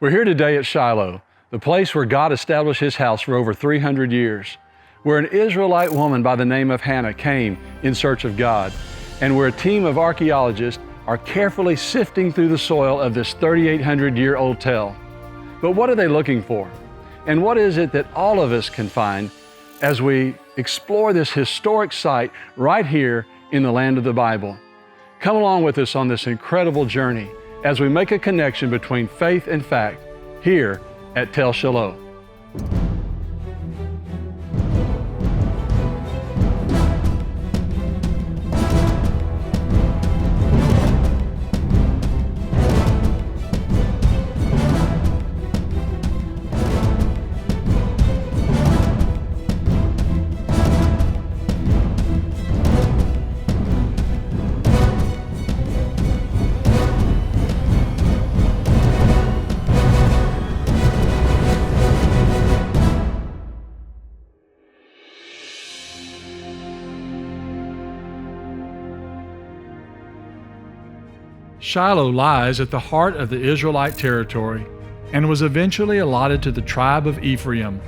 We're here today at Shiloh, the place where God established His house for over 300 years, where an Israelite woman by the name of Hannah came in search of God, and where a team of archaeologists are carefully sifting through the soil of this 3,800-year-old tell. But what are they looking for? And what is it that all of us can find as we explore this historic site right here in the land of the Bible? Come along with us on this incredible journey as we make a connection between faith and fact here at Tel Shiloh. Shiloh lies at the heart of the Israelite territory and was eventually allotted to the tribe of Ephraim.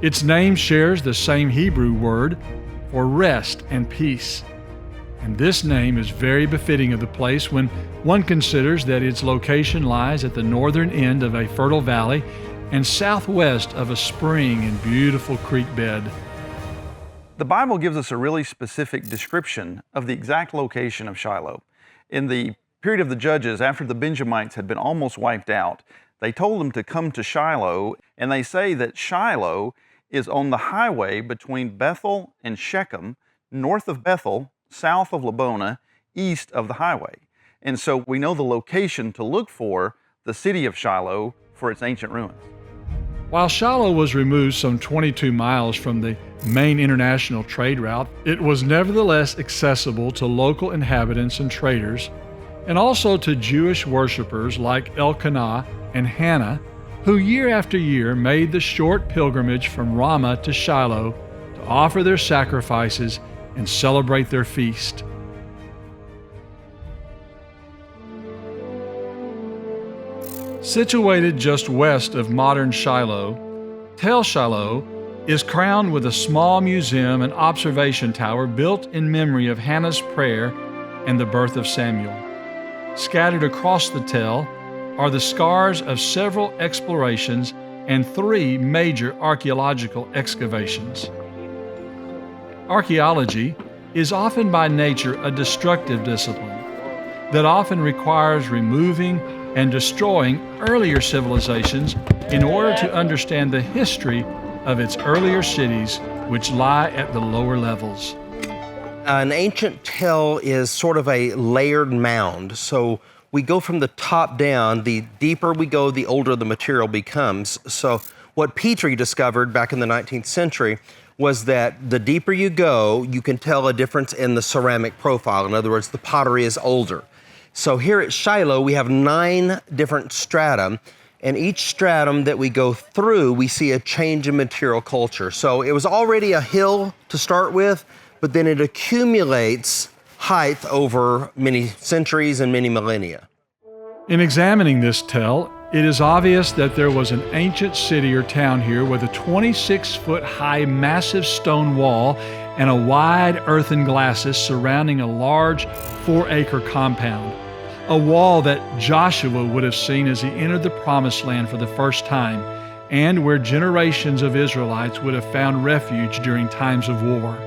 Its name shares the same Hebrew word for rest and peace. And this name is very befitting of the place when one considers that its location lies at the northern end of a fertile valley and southwest of a spring and beautiful creek bed. The Bible gives us a really specific description of the exact location of Shiloh. In the period of the Judges, after the Benjamites had been almost wiped out, they told them to come to Shiloh, and they say that Shiloh is on the highway between Bethel and Shechem, north of Bethel, south of Lebonah, east of the highway. And so we know the location to look for the city of Shiloh for its ancient ruins. While Shiloh was removed some 22 miles from the main international trade route, it was nevertheless accessible to local inhabitants and traders, and also to Jewish worshipers like Elkanah and Hannah, who year after year made the short pilgrimage from Ramah to Shiloh to offer their sacrifices and celebrate their feast. Situated just west of modern Shiloh, Tel Shiloh is crowned with a small museum and observation tower built in memory of Hannah's prayer and the birth of Samuel. Scattered across the Tel are the scars of several explorations and 3 major archaeological excavations. Archaeology is often by nature a destructive discipline that often requires removing and destroying earlier civilizations in order to understand the history of its earlier cities which lie at the lower levels. An ancient tell is sort of a layered mound. So we go from the top down. The deeper we go, the older the material becomes. So what Petrie discovered back in the 19th century was that the deeper you go, you can tell a difference in the ceramic profile. In other words, the pottery is older. So here at Shiloh, we have 9 different stratum, and each stratum that we go through, we see a change in material culture. So it was already a hill to start with, but then it accumulates height over many centuries and many millennia. In examining this tell, it is obvious that there was an ancient city or town here with a 26-foot high massive stone wall and a wide earthen glacis surrounding a large 4-acre compound, a wall that Joshua would have seen as he entered the Promised Land for the first time, and where generations of Israelites would have found refuge during times of war.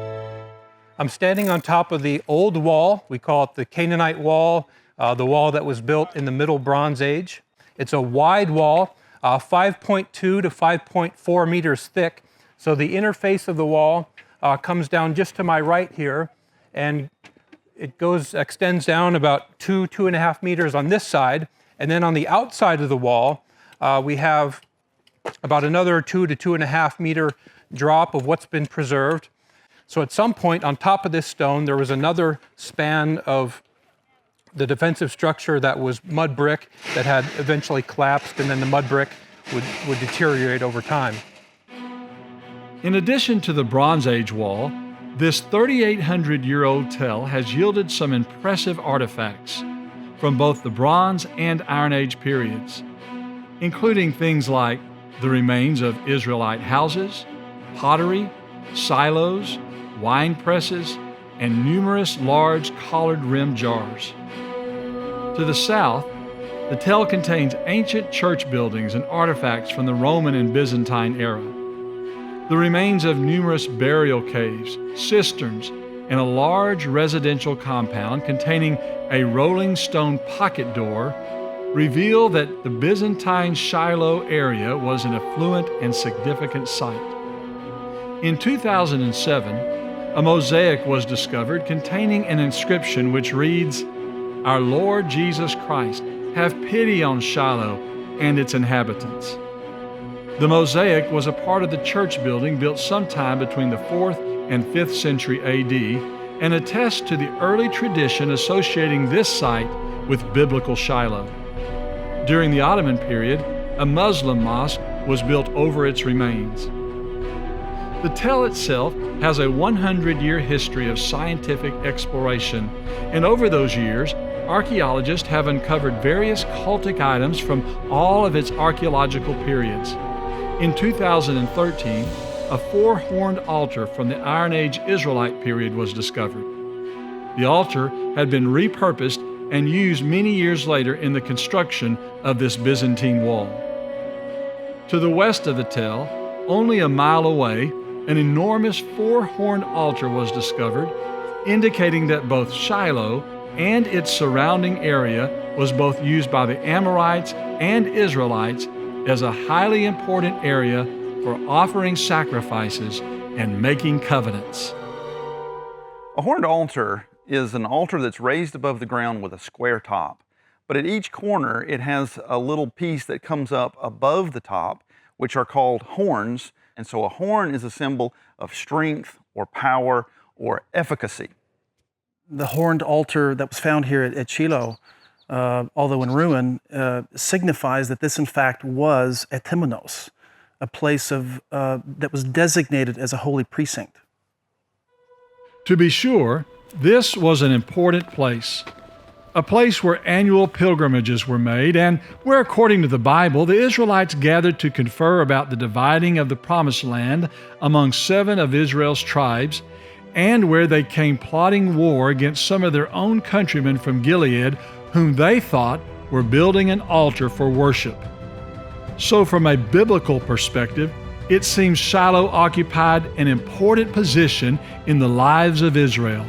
I'm standing on top of the old wall. We call it the Canaanite wall, the wall that was built in the Middle Bronze Age. It's a wide wall, 5.2 to 5.4 meters thick. So the interface of the wall comes down just to my right here, and it extends down about 2.5 meters on this side. And then on the outside of the wall, we have about another 2 to 2.5 meter drop of what's been preserved. So at some point on top of this stone, there was another span of the defensive structure that was mud brick that had eventually collapsed, and then the mud brick would deteriorate over time. In addition to the Bronze Age wall, this 3,800-year-old tell has yielded some impressive artifacts from both the Bronze and Iron Age periods. including things like the remains of Israelite houses, pottery, silos, wine presses, and numerous large collared-rimmed jars. To the south, the tell contains ancient church buildings and artifacts from the Roman and Byzantine era. The remains of numerous burial caves, cisterns, and a large residential compound containing a rolling stone pocket door reveal that the Byzantine Shiloh area was an affluent and significant site. In 2007, a mosaic was discovered containing an inscription which reads, "Our Lord Jesus Christ, have pity on Shiloh and its inhabitants." The mosaic was a part of the church building built sometime between the 4th and 5th century AD and attests to the early tradition associating this site with biblical Shiloh. During the Ottoman period, a Muslim mosque was built over its remains. The tell itself has a 100-year history of scientific exploration, and over those years, archaeologists have uncovered various cultic items from all of its archaeological periods. In 2013, a 4-horned altar from the Iron Age Israelite period was discovered. The altar had been repurposed and used many years later in the construction of this Byzantine wall. To the west of the tell, only a mile away, an enormous 4-horned altar was discovered, indicating that both Shiloh and its surrounding area was both used by the Amorites and Israelites as a highly important area for offering sacrifices and making covenants. A horned altar is an altar that's raised above the ground with a square top. But at each corner, it has a little piece that comes up above the top, which are called horns. And so a horn is a symbol of strength or power or efficacy. The horned altar that was found here at Shiloh, although in ruin, signifies that this in fact was a temenos, a place that was designated as a holy precinct. To be sure, this was an important place, a place where annual pilgrimages were made and where, according to the Bible, the Israelites gathered to confer about the dividing of the Promised Land among 7 of Israel's tribes, and where they came plotting war against some of their own countrymen from Gilead, whom they thought were building an altar for worship. So from a biblical perspective, it seems Shiloh occupied an important position in the lives of Israel.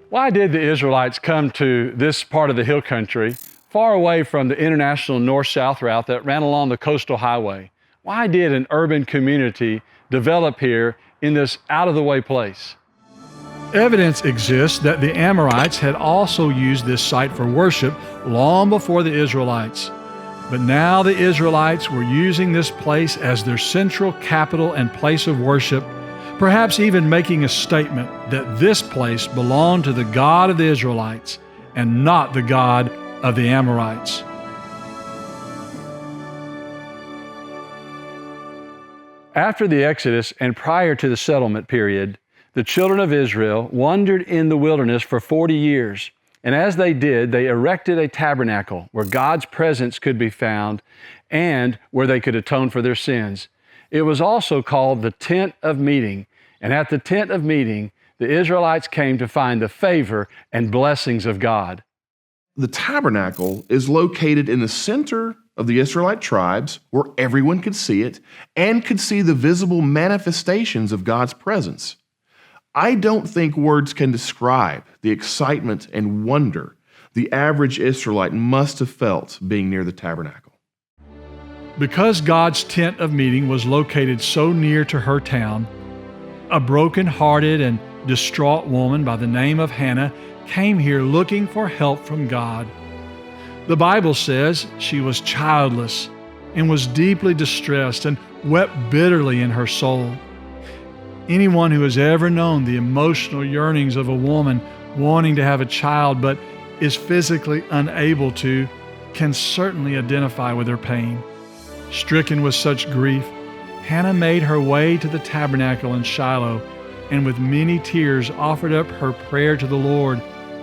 Why did the Israelites come to this part of the hill country, far away from the international north-south route that ran along the coastal highway? Why did an urban community develop here in this out-of-the-way place? Evidence exists that the Amorites had also used this site for worship long before the Israelites. But now the Israelites were using this place as their central capital and place of worship, perhaps even making a statement that this place belonged to the God of the Israelites and not the God of the Amorites. After the Exodus and prior to the settlement period, the children of Israel wandered in the wilderness for 40 years. And as they did, they erected a tabernacle where God's presence could be found and where they could atone for their sins. It was also called the Tent of Meeting. And at the Tent of Meeting, the Israelites came to find the favor and blessings of God. The tabernacle is located in the center of the Israelite tribes where everyone could see it and could see the visible manifestations of God's presence. I don't think words can describe the excitement and wonder the average Israelite must have felt being near the tabernacle. Because God's Tent of Meeting was located so near to her town, a broken-hearted and distraught woman by the name of Hannah came here looking for help from God. The Bible says she was childless and was deeply distressed and wept bitterly in her soul. Anyone who has ever known the emotional yearnings of a woman wanting to have a child but is physically unable to can certainly identify with her pain. Stricken with such grief, Hannah made her way to the tabernacle in Shiloh and with many tears offered up her prayer to the Lord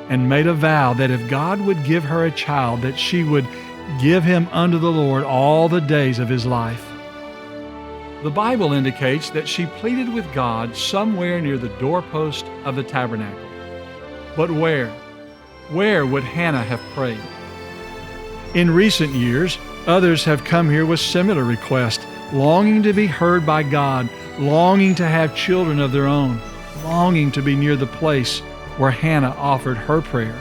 and made a vow that if God would give her a child, that she would give him unto the Lord all the days of his life. The Bible indicates that she pleaded with God somewhere near the doorpost of the tabernacle. But where? Where would Hannah have prayed? In recent years, others have come here with similar requests, longing to be heard by God, longing to have children of their own, longing to be near the place where Hannah offered her prayer.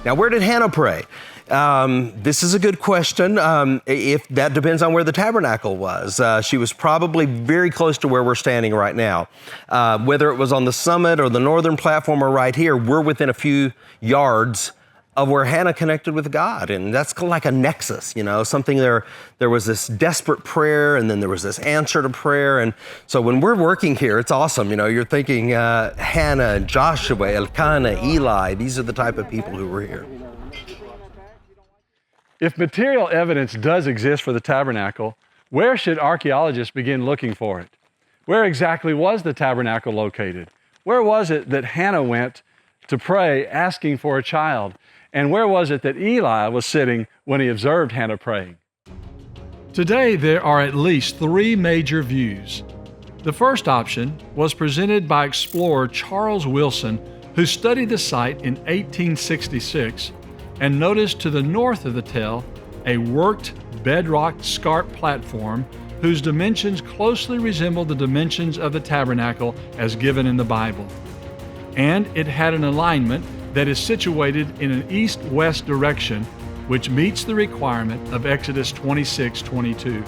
Now, where did Hannah pray? This is a good question. If that depends on where the tabernacle was. She was probably very close to where we're standing right now. Whether it was on the summit or the northern platform or right here, we're within a few yards of where Hannah connected with God. And that's like a nexus, something there was this desperate prayer, and then there was this answer to prayer. And so when we're working here, it's awesome. You're thinking Hannah, Joshua, Elkanah, Eli, these are the type of people who were here. If material evidence does exist for the tabernacle, where should archaeologists begin looking for it? Where exactly was the tabernacle located? Where was it that Hannah went to pray asking for a child? And where was it that Eli was sitting when he observed Hannah praying? Today, there are at least three major views. The first option was presented by explorer Charles Wilson, who studied the site in 1866 and noticed to the north of the tell a worked bedrock scarp platform whose dimensions closely resembled the dimensions of the tabernacle as given in the Bible. And it had an alignment that is situated in an east-west direction, which meets the requirement of Exodus 26:22.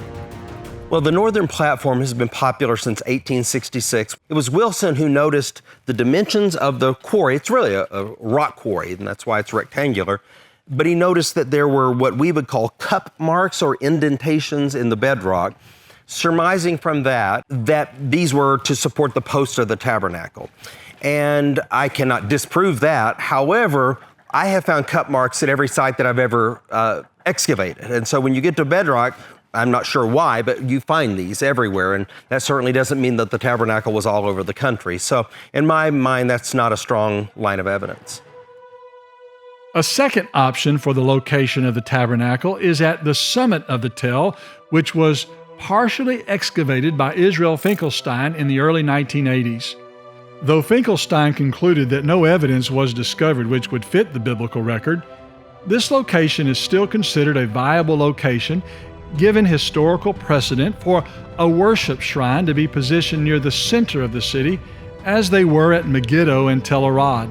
Well, the northern platform has been popular since 1866. It was Wilson who noticed the dimensions of the quarry. It's really a rock quarry, and that's why it's rectangular. But he noticed that there were what we would call cup marks or indentations in the bedrock, surmising from that these were to support the posts of the tabernacle. And I cannot disprove that. However, I have found cup marks at every site that I've ever excavated. And so when you get to bedrock, I'm not sure why, but you find these everywhere. And that certainly doesn't mean that the tabernacle was all over the country. So in my mind, that's not a strong line of evidence. A second option for the location of the tabernacle is at the summit of the tell, which was partially excavated by Israel Finkelstein in the early 1980s. Though Finkelstein concluded that no evidence was discovered which would fit the biblical record, this location is still considered a viable location given historical precedent for a worship shrine to be positioned near the center of the city as they were at Megiddo and Tel Arad.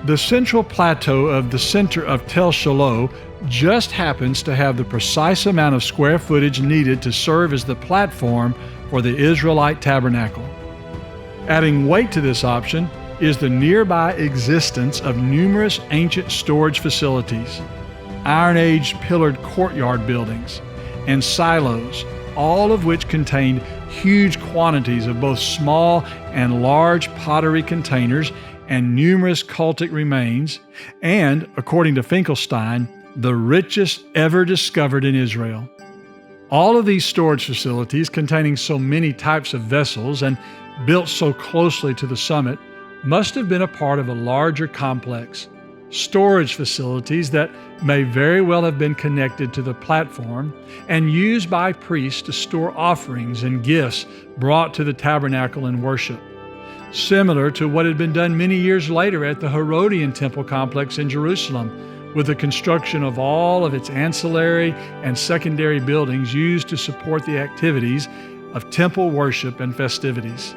The central plateau of the center of Tel Shiloh just happens to have the precise amount of square footage needed to serve as the platform for the Israelite tabernacle. Adding weight to this option is the nearby existence of numerous ancient storage facilities, Iron Age pillared courtyard buildings, and silos, all of which contained huge quantities of both small and large pottery containers and numerous cultic remains, and, according to Finkelstein, the richest ever discovered in Israel. All of these storage facilities, containing so many types of vessels and built so closely to the summit, must have been a part of a larger complex. Storage facilities that may very well have been connected to the platform and used by priests to store offerings and gifts brought to the tabernacle in worship, similar to what had been done many years later at the Herodian temple complex in Jerusalem, with the construction of all of its ancillary and secondary buildings used to support the activities of temple worship and festivities.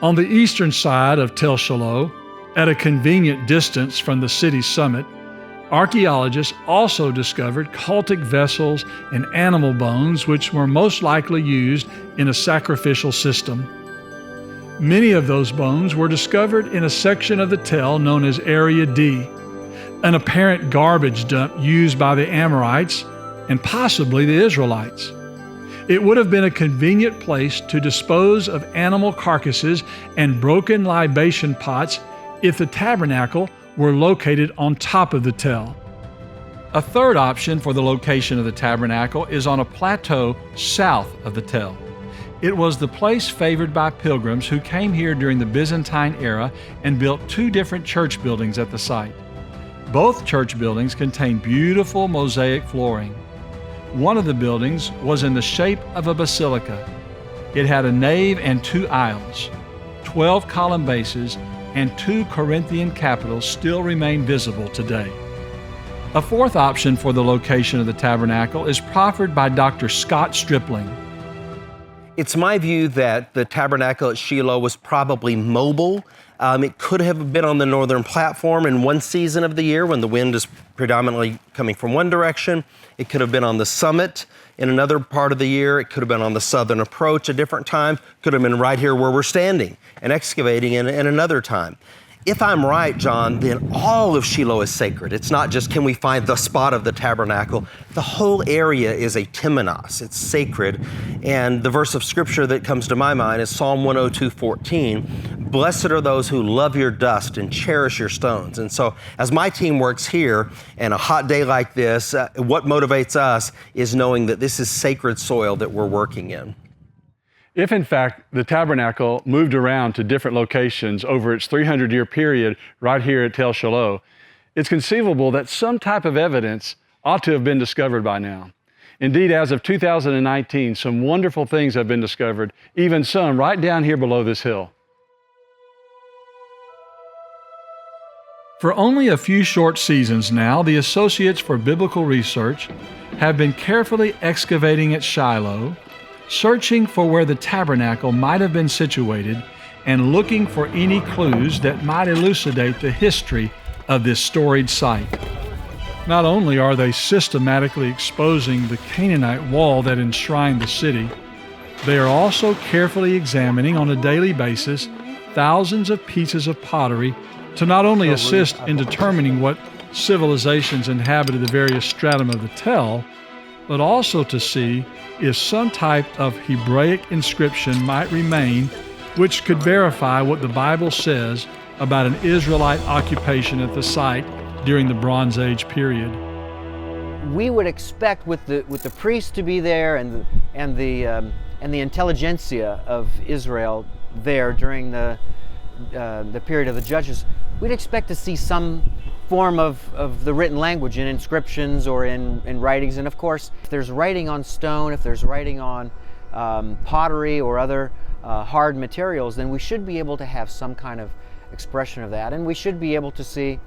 On the eastern side of Tel Shiloh, at a convenient distance from the city's summit, archaeologists also discovered cultic vessels and animal bones which were most likely used in a sacrificial system. Many of those bones were discovered in a section of the tell known as Area D, an apparent garbage dump used by the Amorites and possibly the Israelites. It would have been a convenient place to dispose of animal carcasses and broken libation pots if the tabernacle were located on top of the tell. A third option for the location of the tabernacle is on a plateau south of the tell. It was the place favored by pilgrims who came here during the Byzantine era and built two different church buildings at the site. Both church buildings contain beautiful mosaic flooring. One of the buildings was in the shape of a basilica. It had a nave and 2 aisles. 12 column bases and 2 Corinthian capitals still remain visible today. A fourth option for the location of the tabernacle is proffered by Dr. Scott Stripling. It's my view that the tabernacle at Shiloh was probably mobile. It could have been on the northern platform in one season of the year when the wind is predominantly coming from one direction. It could have been on the summit in another part of the year. It could have been on the southern approach a different time. Could have been right here where we're standing and excavating in another time. If I'm right, John, then all of Shiloh is sacred. It's not just can we find the spot of the tabernacle. The whole area is a temenos. It's sacred. And the verse of scripture that comes to my mind is Psalm 102:14. Blessed are those who love your dust and cherish your stones. And so as my team works here and a hot day like this, what motivates us is knowing that this is sacred soil that we're working in. If in fact the tabernacle moved around to different locations over its 300-year period right here at Tel Shiloh, it's conceivable that some type of evidence ought to have been discovered by now. Indeed, as of 2019, some wonderful things have been discovered, even some right down here below this hill. For only a few short seasons now, the Associates for Biblical Research have been carefully excavating at Shiloh, searching for where the tabernacle might have been situated and looking for any clues that might elucidate the history of this storied site. Not only are they systematically exposing the Canaanite wall that enshrined the city, they are also carefully examining on a daily basis thousands of pieces of pottery to not only assist in determining what civilizations inhabited the various stratum of the Tel, but also to see if some type of Hebraic inscription might remain which could verify what the Bible says about an Israelite occupation at the site during the Bronze Age period. We would expect with the priests to be there and the intelligentsia of Israel there during the period of the Judges, we'd expect to see some form of the written language in inscriptions or in writings. And of course, if there's writing on stone, if there's writing on pottery or other hard materials, then we should be able to have some kind of expression of that. And we should be able to see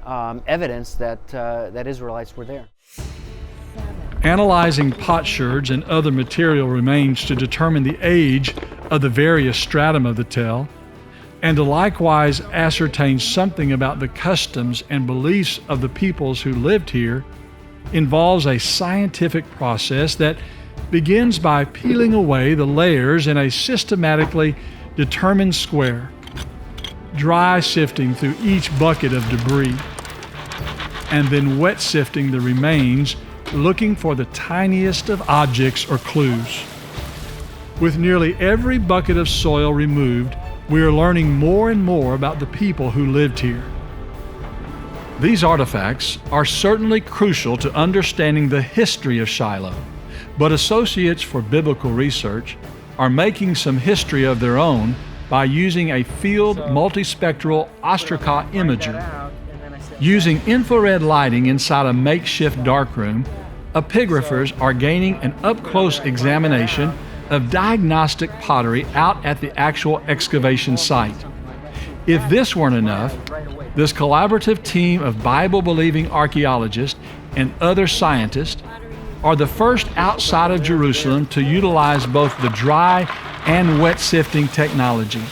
evidence that Israelites were there. Analyzing potsherds and other material remains to determine the age of the various stratum of the Tel, and to likewise ascertain something about the customs and beliefs of the peoples who lived here, involves a scientific process that begins by peeling away the layers in a systematically determined square, dry sifting through each bucket of debris, and then wet sifting the remains, looking for the tiniest of objects or clues. With nearly every bucket of soil removed, we are learning more and more about the people who lived here. These artifacts are certainly crucial to understanding the history of Shiloh, but Associates for Biblical Research are making some history of their own by using a field multispectral ostraca imager. Using infrared lighting inside a makeshift darkroom, epigraphers are gaining an up-close examination of diagnostic pottery out at the actual excavation site. If this weren't enough, this collaborative team of Bible-believing archaeologists and other scientists are the first outside of Jerusalem to utilize both the dry and wet sifting technology.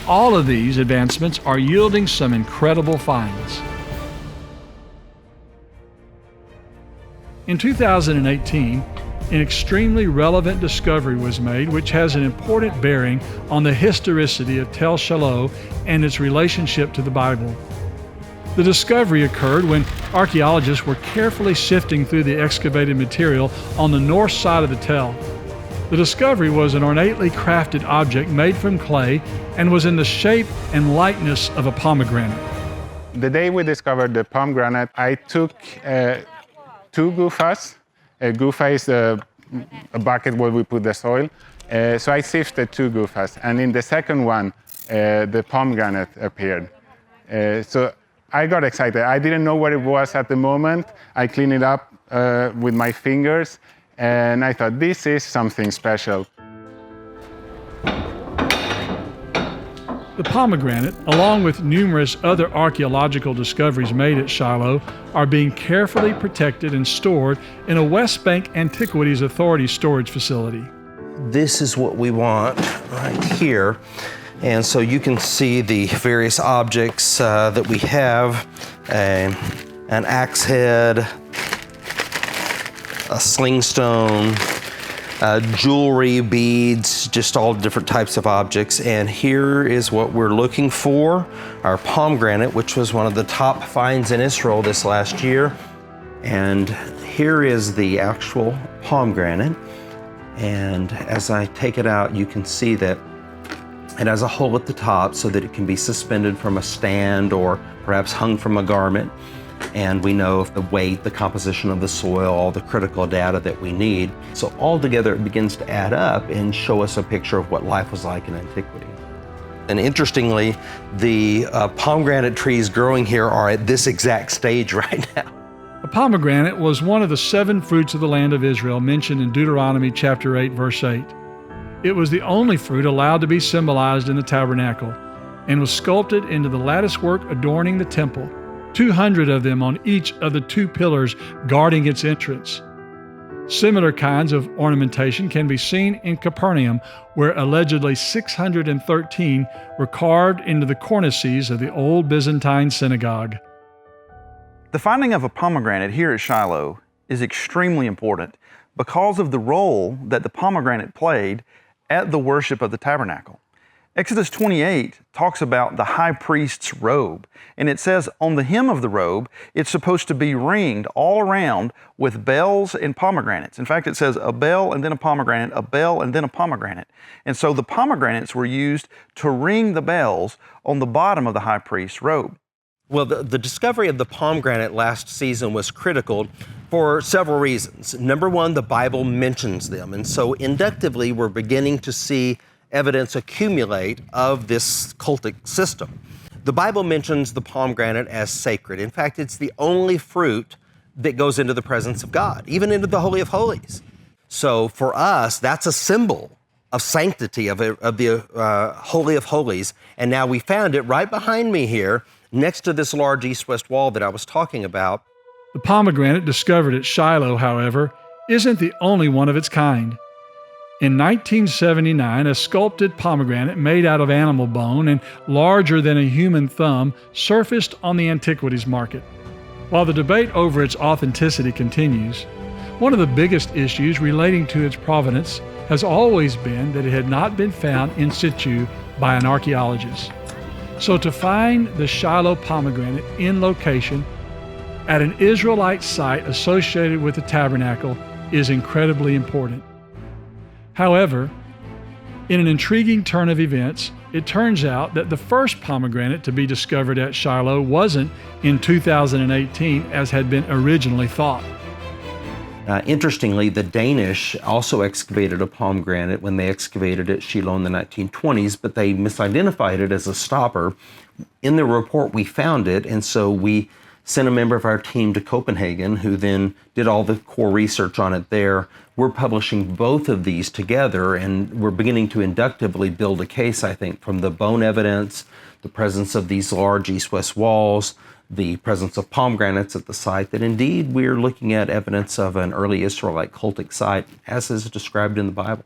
All of these advancements are yielding some incredible finds. In 2018, an extremely relevant discovery was made which has an important bearing on the historicity of Tel Shiloh and its relationship to the Bible. The discovery occurred when archaeologists were carefully sifting through the excavated material on the north side of the Tel. The discovery was an ornately crafted object made from clay and was in the shape and likeness of a pomegranate. The day we discovered the pomegranate, I took 2 gufas. A gufa is a bucket where we put the soil. So I sifted 2 gufas, and in the second one, the pomegranate appeared. So I got excited. I didn't know what it was at the moment. I cleaned it up with my fingers, and I thought, this is something special. The pomegranate, along with numerous other archaeological discoveries made at Shiloh, are being carefully protected and stored in a West Bank Antiquities Authority storage facility. This is what we want right here. And so you can see the various objects that we have, an axe head, a sling stone, jewelry, beads, just all different types of objects. And here is what we're looking for, our pomegranate, which was one of the top finds in Israel this last year. And here is the actual pomegranate. And as I take it out, you can see that it has a hole at the top so that it can be suspended from a stand or perhaps hung from a garment. And we know the weight, the composition of the soil, all the critical data that we need. So altogether it begins to add up and show us a picture of what life was like in antiquity. And interestingly, the pomegranate trees growing here are at this exact stage right now. A pomegranate was one of the 7 fruits of the land of Israel mentioned in Deuteronomy chapter 8, verse 8. It was the only fruit allowed to be symbolized in the tabernacle and was sculpted into the lattice work adorning the temple, 200 of them on each of the 2 pillars guarding its entrance. Similar kinds of ornamentation can be seen in Capernaum, where allegedly 613 were carved into the cornices of the old Byzantine synagogue. The finding of a pomegranate here at Shiloh is extremely important because of the role that the pomegranate played at the worship of the tabernacle. Exodus 28 talks about the high priest's robe, and it says on the hem of the robe, it's supposed to be ringed all around with bells and pomegranates. In fact, it says a bell and then a pomegranate, a bell and then a pomegranate. And so the pomegranates were used to ring the bells on the bottom of the high priest's robe. Well, the discovery of the pomegranate last season was critical for several reasons. Number one, the Bible mentions them. And so inductively, we're beginning to see evidence accumulate of this cultic system. The Bible mentions the pomegranate as sacred. In fact, it's the only fruit that goes into the presence of God, even into the Holy of Holies. So for us, that's a symbol of sanctity of the Holy of Holies. And now we found it right behind me here, next to this large east-west wall that I was talking about. The pomegranate discovered at Shiloh, however, isn't the only one of its kind. In 1979, a sculpted pomegranate made out of animal bone and larger than a human thumb surfaced on the antiquities market. While the debate over its authenticity continues, one of the biggest issues relating to its provenance has always been that it had not been found in situ by an archaeologist. So to find the Shiloh pomegranate in location at an Israelite site associated with the tabernacle is incredibly important. However, in an intriguing turn of events, it turns out that the first pomegranate to be discovered at Shiloh wasn't in 2018 as had been originally thought. Interestingly, the Danish also excavated a pomegranate when they excavated at Shiloh in the 1920s, but they misidentified it as a stopper. In the report, we found it, and so we sent a member of our team to Copenhagen, who then did all the core research on it there. We're publishing both of these together, and we're beginning to inductively build a case, I think, from the bone evidence, the presence of these large east-west walls, the presence of pomegranates at the site, that indeed we're looking at evidence of an early Israelite cultic site, as is described in the Bible.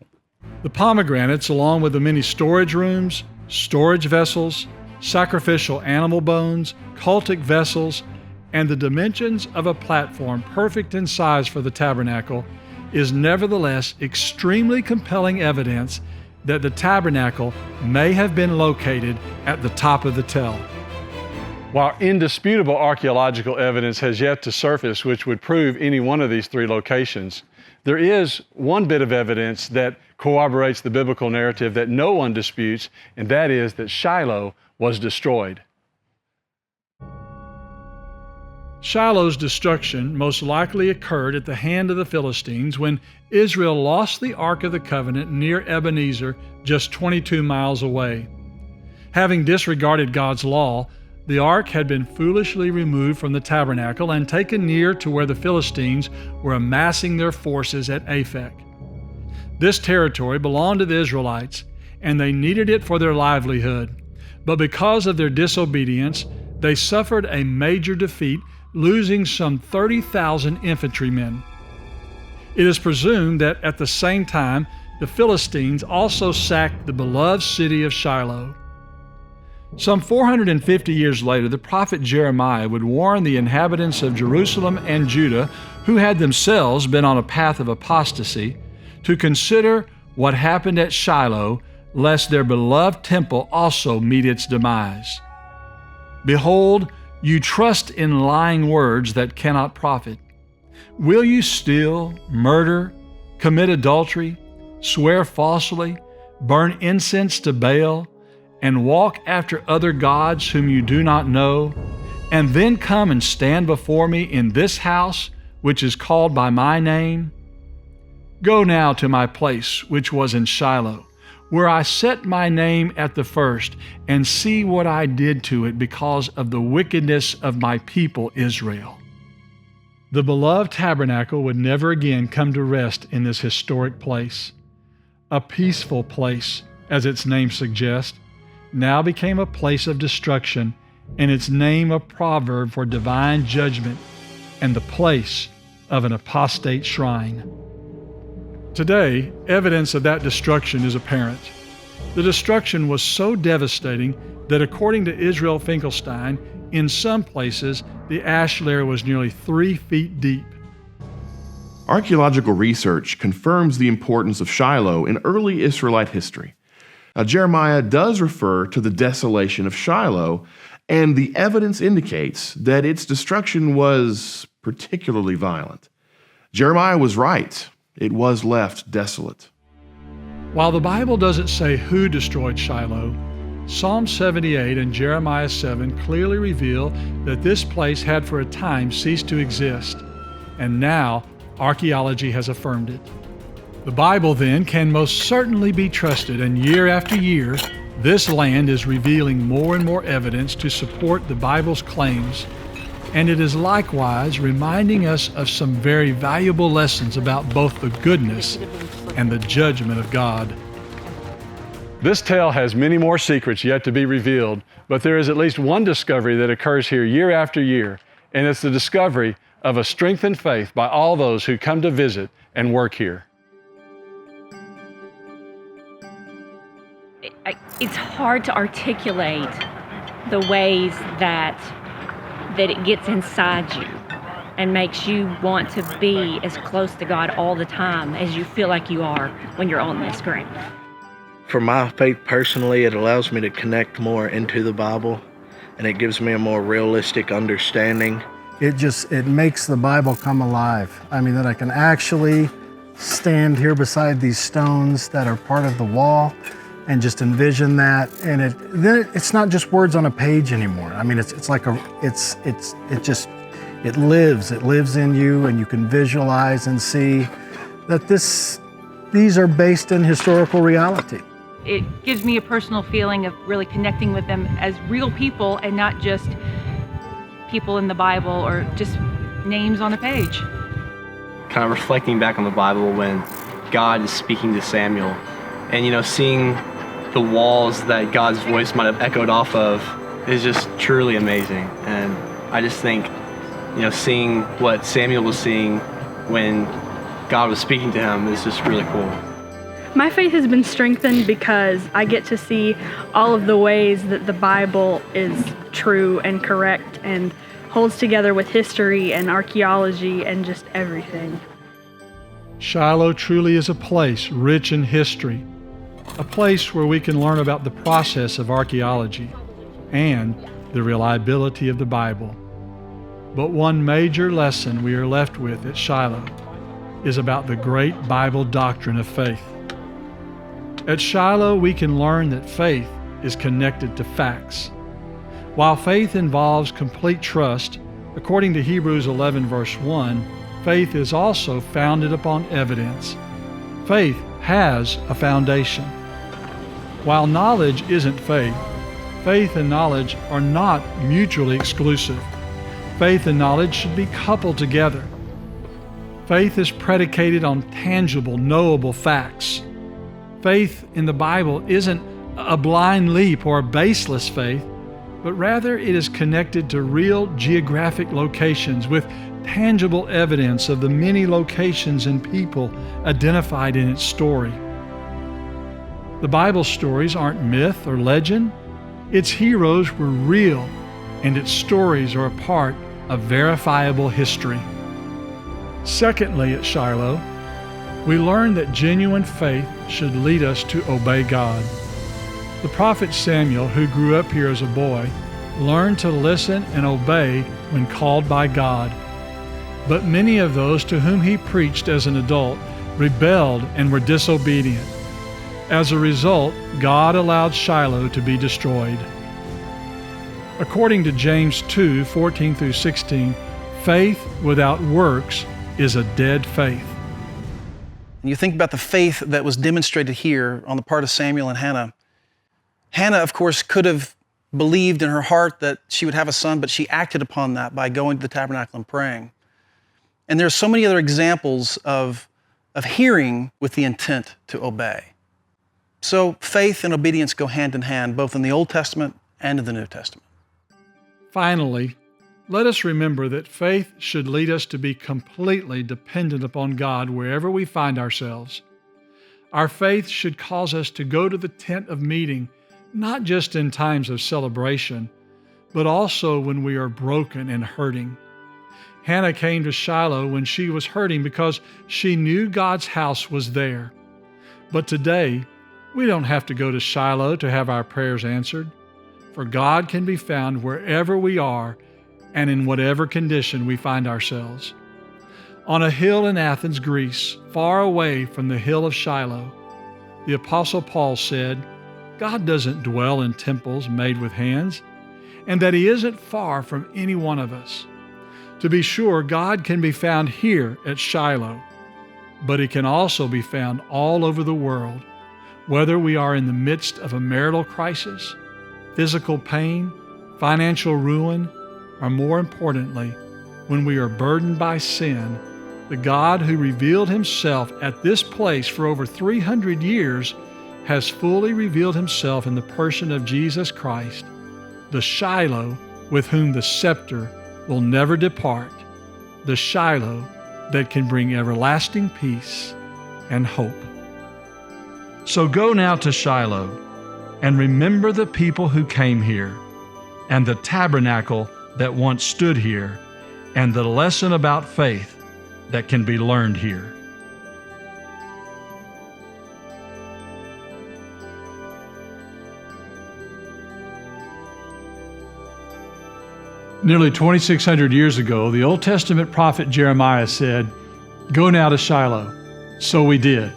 The pomegranates, along with the many storage rooms, storage vessels, sacrificial animal bones, cultic vessels, and the dimensions of a platform perfect in size for the tabernacle, is nevertheless extremely compelling evidence that the tabernacle may have been located at the top of the tell. While indisputable archaeological evidence has yet to surface which would prove any one of these 3 locations, there is one bit of evidence that corroborates the biblical narrative that no one disputes, and that is that Shiloh was destroyed. Shiloh's destruction most likely occurred at the hand of the Philistines when Israel lost the Ark of the Covenant near Ebenezer, just 22 miles away. Having disregarded God's law, The ark had been foolishly removed from the tabernacle and taken near to where the Philistines were amassing their forces at Aphek. This territory belonged to the Israelites, and they needed it for their livelihood. But because of their disobedience, they suffered a major defeat, losing some 30,000 infantrymen. It is presumed that at the same time, the Philistines also sacked the beloved city of Shiloh. Some 450 years later, the prophet Jeremiah would warn the inhabitants of Jerusalem and Judah, who had themselves been on a path of apostasy, to consider what happened at Shiloh, lest their beloved temple also meet its demise. Behold, you trust in lying words that cannot profit. Will you steal, murder, commit adultery, swear falsely, burn incense to Baal, and walk after other gods whom you do not know, and then come and stand before me in this house, which is called by my name? Go now to my place, which was in Shiloh, where I set my name at the first, and see what I did to it because of the wickedness of my people Israel. The beloved tabernacle would never again come to rest in this historic place. A peaceful place, as its name suggests, now became a place of destruction, and its name a proverb for divine judgment and the place of an apostate shrine. Today, evidence of that destruction is apparent. The destruction was so devastating that, according to Israel Finkelstein, in some places the ash layer was nearly 3 feet deep. Archaeological research confirms the importance of Shiloh in early Israelite history. Now, Jeremiah does refer to the desolation of Shiloh, and the evidence indicates that its destruction was particularly violent. Jeremiah was right. It was left desolate. While the Bible doesn't say who destroyed Shiloh, Psalm 78 and Jeremiah 7 clearly reveal that this place had for a time ceased to exist, and now archaeology has affirmed it. The Bible then can most certainly be trusted, and year after year, this land is revealing more and more evidence to support the Bible's claims, and it is likewise reminding us of some very valuable lessons about both the goodness and the judgment of God. This tale has many more secrets yet to be revealed, but there is at least one discovery that occurs here year after year, and it's the discovery of a strengthened faith by all those who come to visit and work here. It's hard to articulate the ways that it gets inside you and makes you want to be as close to God all the time as you feel like you are when you're on this ground. For my faith personally, it allows me to connect more into the Bible, and it gives me a more realistic understanding. It makes the Bible come alive. I mean, that I can actually stand here beside these stones that are part of the wall and just envision that, and it's not just words on a page anymore. I mean, it lives in you, and you can visualize and see that these are based in historical reality. It gives me a personal feeling of really connecting with them as real people and not just people in the Bible or just names on a page. Kind of reflecting back on the Bible when God is speaking to Samuel, and seeing the walls that God's voice might have echoed off of is just truly amazing. And I just think, seeing what Samuel was seeing when God was speaking to him is just really cool. My faith has been strengthened because I get to see all of the ways that the Bible is true and correct and holds together with history and archaeology and just everything. Shiloh truly is a place rich in history, a place where we can learn about the process of archaeology and the reliability of the Bible. But one major lesson we are left with at Shiloh is about the great Bible doctrine of faith. At Shiloh, we can learn that faith is connected to facts. While faith involves complete trust, according to Hebrews 11 verse 1, faith is also founded upon evidence. Faith has a foundation. While knowledge isn't faith, faith and knowledge are not mutually exclusive. Faith and knowledge should be coupled together. Faith is predicated on tangible, knowable facts. Faith in the Bible isn't a blind leap or a baseless faith, but rather it is connected to real geographic locations with tangible evidence of the many locations and people identified in its story. The Bible stories aren't myth or legend. Its heroes were real, and its stories are a part of verifiable history. Secondly, at Shiloh, we learn that genuine faith should lead us to obey God. The prophet Samuel, who grew up here as a boy, learned to listen and obey when called by God. But many of those to whom he preached as an adult rebelled and were disobedient. As a result, God allowed Shiloh to be destroyed. According to James 2:14 through 16, faith without works is a dead faith. And you think about the faith that was demonstrated here on the part of Samuel and Hannah. Hannah, of course, could have believed in her heart that she would have a son, but she acted upon that by going to the tabernacle and praying. And there's so many other examples of hearing with the intent to obey. So faith and obedience go hand in hand, both in the Old Testament and in the New Testament. Finally, let us remember that faith should lead us to be completely dependent upon God wherever we find ourselves. Our faith should cause us to go to the tent of meeting, not just in times of celebration, but also when we are broken and hurting. Hannah came to Shiloh when she was hurting because she knew God's house was there. But today, we don't have to go to Shiloh to have our prayers answered, for God can be found wherever we are and in whatever condition we find ourselves. On a hill in Athens, Greece, far away from the hill of Shiloh, the Apostle Paul said, God doesn't dwell in temples made with hands, and that He isn't far from any one of us. To be sure, God can be found here at Shiloh, but He can also be found all over the world, whether we are in the midst of a marital crisis, physical pain, financial ruin, or more importantly, when we are burdened by sin. The God who revealed Himself at this place for over 300 years has fully revealed Himself in the person of Jesus Christ, the Shiloh with whom the scepter will never depart, the Shiloh that can bring everlasting peace and hope. So go now to Shiloh and remember the people who came here and the tabernacle that once stood here and the lesson about faith that can be learned here. Nearly 2,600 years ago, the Old Testament prophet Jeremiah said, "Go now to Shiloh." So we did.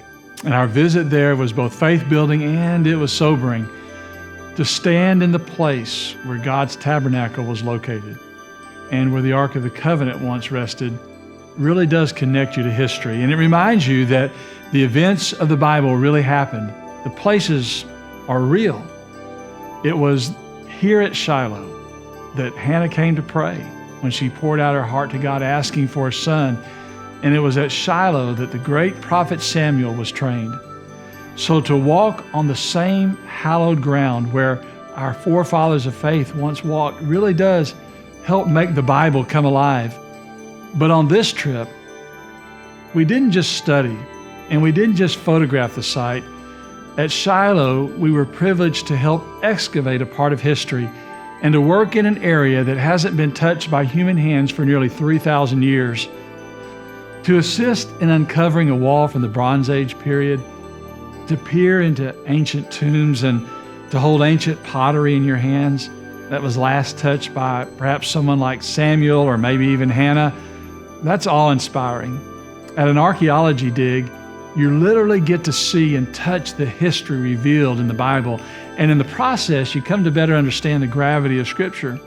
And our visit there was both faith-building and it was sobering. To stand in the place where God's tabernacle was located and where the Ark of the Covenant once rested really does connect you to history. And it reminds you that the events of the Bible really happened. The places are real. It was here at Shiloh that Hannah came to pray when she poured out her heart to God asking for a son. And it was at Shiloh that the great prophet Samuel was trained. So to walk on the same hallowed ground where our forefathers of faith once walked really does help make the Bible come alive. But on this trip, we didn't just study and we didn't just photograph the site. At Shiloh, we were privileged to help excavate a part of history and to work in an area that hasn't been touched by human hands for nearly 3,000 years. To assist in uncovering a wall from the Bronze Age period, to peer into ancient tombs and to hold ancient pottery in your hands that was last touched by perhaps someone like Samuel or maybe even Hannah, that's awe-inspiring. At an archaeology dig, you literally get to see and touch the history revealed in the Bible, and in the process, you come to better understand the gravity of Scripture.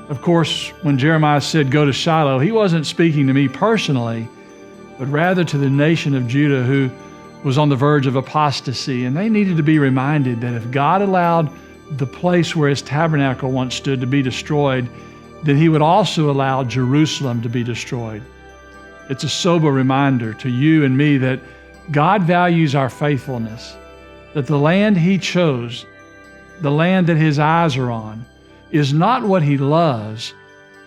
Of course, when Jeremiah said, "Go to Shiloh," he wasn't speaking to me personally, but rather to the nation of Judah who was on the verge of apostasy, and they needed to be reminded that if God allowed the place where his tabernacle once stood to be destroyed, then he would also allow Jerusalem to be destroyed. It's a sober reminder to you and me that God values our faithfulness, that the land he chose, the land that his eyes are on, is not what he loves,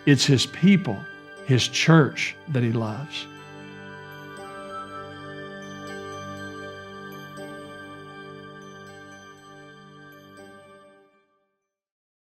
it's his people, his church that he loves.